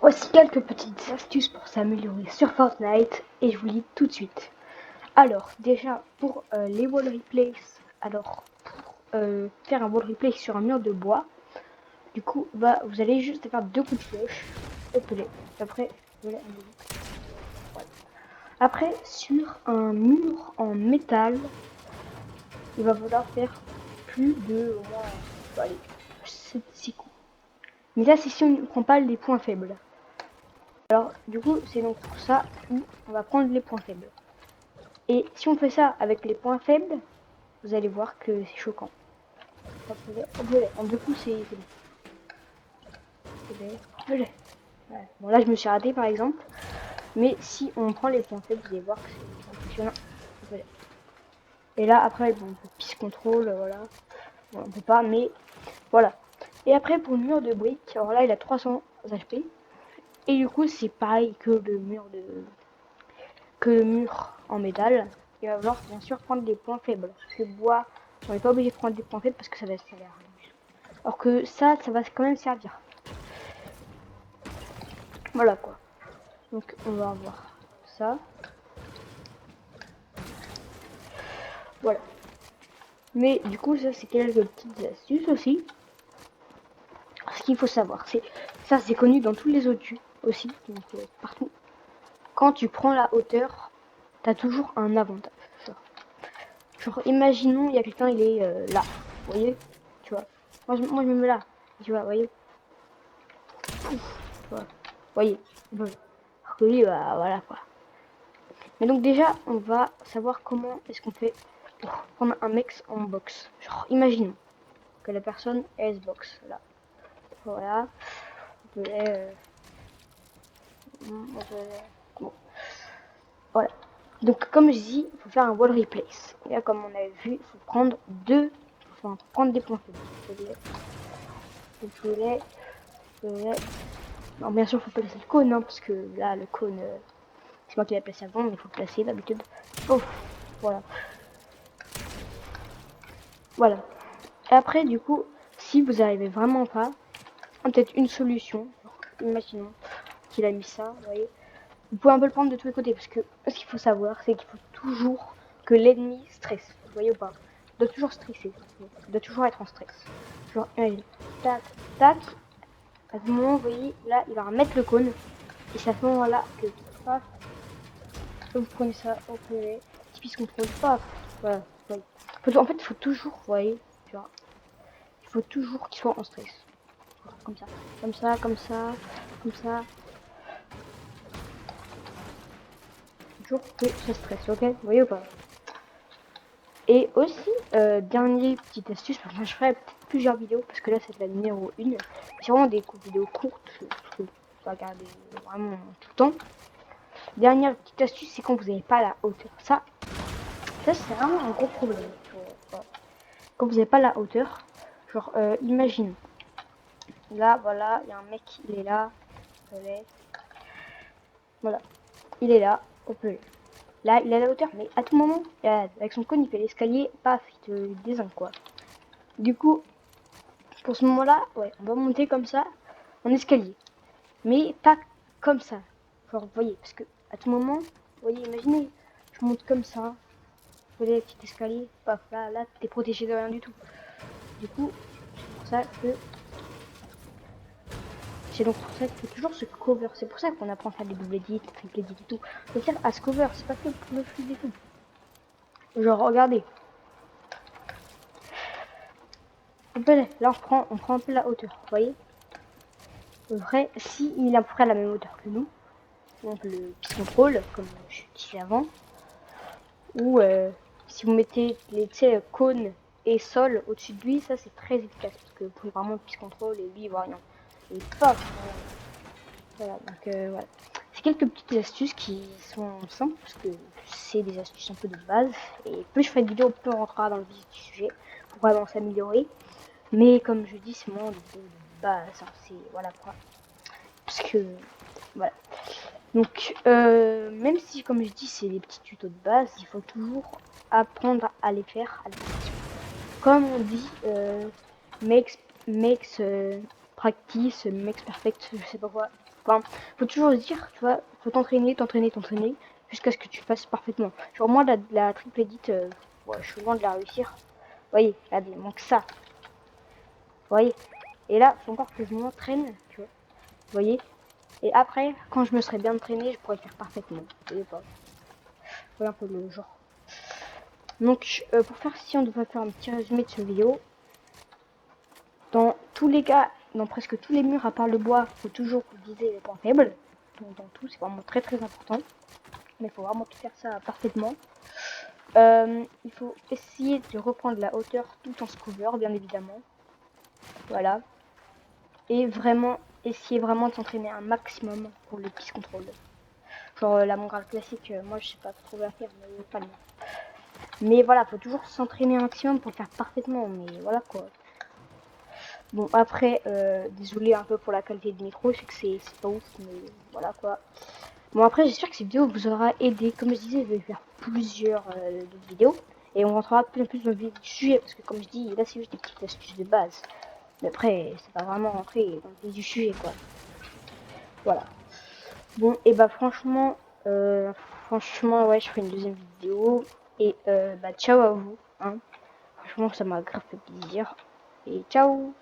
Voici quelques petites astuces pour s'améliorer sur Fortnite et je vous lis tout de suite. Alors, déjà pour les wall replays, alors pour faire un wall replay sur un mur de bois, du coup, vous allez juste faire 2 coups de flèche, épelé. Après, voilà. Après, sur un mur en métal, il va falloir faire plus de au moins 6 coups. Mais là, c'est si on ne prend pas les points faibles. Alors, du coup, c'est donc pour ça où on va prendre les points faibles. Et si on fait ça avec les points faibles, vous allez voir que c'est choquant. En 2 coups, c'est bon. Ouais. Bon, là, je me suis raté par exemple. Mais si on prend les points faibles, vous allez voir que c'est impressionnant. Et là, après, bon, on peut pisse contrôle, voilà. Bon, on peut pas, mais voilà. Et après, pour le mur de briques, alors là, il a 300 HP. Et du coup, c'est pareil que le mur en métal. Il va falloir bien sûr prendre des points faibles. Le bois, on n'est pas obligé de prendre des points faibles parce que ça va servir. Alors que ça va quand même servir. Voilà quoi. Donc on va avoir ça. Voilà. Mais du coup, ça c'est quelques petites astuces aussi. Ce qu'il faut savoir, c'est ça, c'est connu dans tous les autres jeux aussi, donc partout. Quand tu prends la hauteur, t'as toujours un avantage. Genre imaginons, il y a quelqu'un, il est là, vous voyez, tu vois. Moi je me mets là, tu vois, vous voyez. Voilà. Vous voyez. Alors que lui, bah, voilà quoi. Mais donc déjà, on va savoir comment est-ce qu'on fait pour prendre un mec en box. Genre, imaginons que la personne est box là. Voilà. On peut, bon. Voilà. Donc comme je dis, il faut faire un wall replace. Et là, comme on avait vu, il faut prendre prendre des points faibles. Non, bien sûr, il faut placer le cône, hein, parce que là, le cône, c'est moi qui l'ai placé avant, mais il faut le placer d'habitude. Oh, voilà. Voilà. Et après, du coup, si vous n'arrivez vraiment pas, peut-être une solution. Imaginons qu'il a mis ça, vous voyez. Vous pouvez un peu le prendre de tous les côtés, parce que ce qu'il faut savoir, c'est qu'il faut toujours que l'ennemi stresse. Vous voyez ou pas? Il doit toujours stresser. Il doit toujours être en stress. Genre, imagine. Tac, tac. À ce moment, vous voyez, là, il va remettre le cône. Et c'est à ce moment-là que, paf, vous prenez ça, vous prenez, qui puisse contrôler, paf, voilà. En fait, il faut toujours, vous voyez, genre, il faut toujours qu'il soit en stress. Comme ça, comme ça, comme ça, comme ça. Toujours que ça stresse, ok? Vous voyez ou pas? Et aussi, dernier petite astuce, parce que je ferai peut-être plusieurs vidéos, parce que là c'est la numéro 1. C'est vraiment des vidéos courtes, parce que je regarder vraiment tout le temps. Dernière petite astuce, c'est quand vous n'avez pas la hauteur. Ça c'est vraiment un gros problème. Quand vous n'avez pas la hauteur, genre imagine, là voilà, il y a un mec, il est là, voilà, il est là, on peut. Là, il a la hauteur, mais à tout moment, avec son cône, il fait l'escalier, paf, il te désingue quoi. Du coup, pour ce moment-là, ouais, on va monter comme ça, en escalier. Mais pas comme ça. Genre, vous voyez, parce que à tout moment, vous voyez, imaginez, je monte comme ça, vous voyez, le petit escalier, paf, là, t'es protégé de rien du tout. Du coup, c'est pour ça que c'est donc pour ça qu'il faut toujours se cover. C'est pour ça qu'on apprend à faire des double edits, triple edits et tout. Faut dire à se cover, c'est pas que pour le flux et tout. Genre, regardez. Là, on prend un peu la hauteur, vous voyez. Vrai, si il a à peu près la même hauteur que nous, donc le pitch control, comme je disais avant, ou si vous mettez les cônes et sol au-dessus de lui, ça c'est très efficace parce que vous pouvez vraiment le pitch control et lui il voit rien. Et paf, voilà, donc voilà. C'est quelques petites astuces qui sont simples parce que c'est des astuces un peu de base. Et plus je ferai de vidéos, plus on rentrera dans le vif du sujet pour vraiment s'améliorer. Mais comme je dis, c'est vraiment des vidéos de base. Hein, c'est voilà quoi. Parce que voilà. Donc même si comme je dis c'est des petits tutos de base, il faut toujours apprendre à les faire à la perfection. Comme on dit, makes practice, makes perfect, je sais pas quoi. Enfin, faut toujours se dire, tu vois, faut t'entraîner, t'entraîner, t'entraîner, jusqu'à ce que tu fasses parfaitement. Genre moi, la triple edit, ouais, je suis loin de la réussir. Vous voyez, là, il manque ça. Vous voyez. Et là, faut encore que je m'entraîne, tu vois. Vous voyez. Et après, quand je me serais bien entraîné, je pourrais le faire parfaitement. Vous voyez pas. Voilà un peu le genre. Donc, pour faire si on devrait faire un petit résumé de cette vidéo. Dans tous les cas, dans presque tous les murs, à part le bois, faut toujours viser les points faibles. Donc dans tout, c'est vraiment très très important. Mais il faut vraiment tout faire ça parfaitement. Il faut essayer de reprendre la hauteur tout en se cover, bien évidemment. Voilà. Et vraiment, essayer vraiment de s'entraîner un maximum pour le piste contrôle. Genre la mongrale classique, moi je sais pas trop la faire, mais pas bien. Mais voilà, faut toujours s'entraîner un maximum pour le faire parfaitement. Mais voilà quoi. Bon après, désolé un peu pour la qualité du micro, je sais que c'est pas ouf, mais voilà quoi. Bon après, j'espère que cette vidéo vous aura aidé. Comme je disais, je vais faire plusieurs d'autres vidéos. Et on rentrera de plus en plus dans le vif du sujet, parce que comme je dis, là c'est juste des petites astuces de base. Mais après, c'est pas vraiment rentrer dans le vif du sujet quoi. Voilà. Bon, et bah franchement, ouais, je ferai une deuxième vidéo. Et bah ciao à vous. Hein. Franchement, ça m'a grave fait plaisir. Et ciao.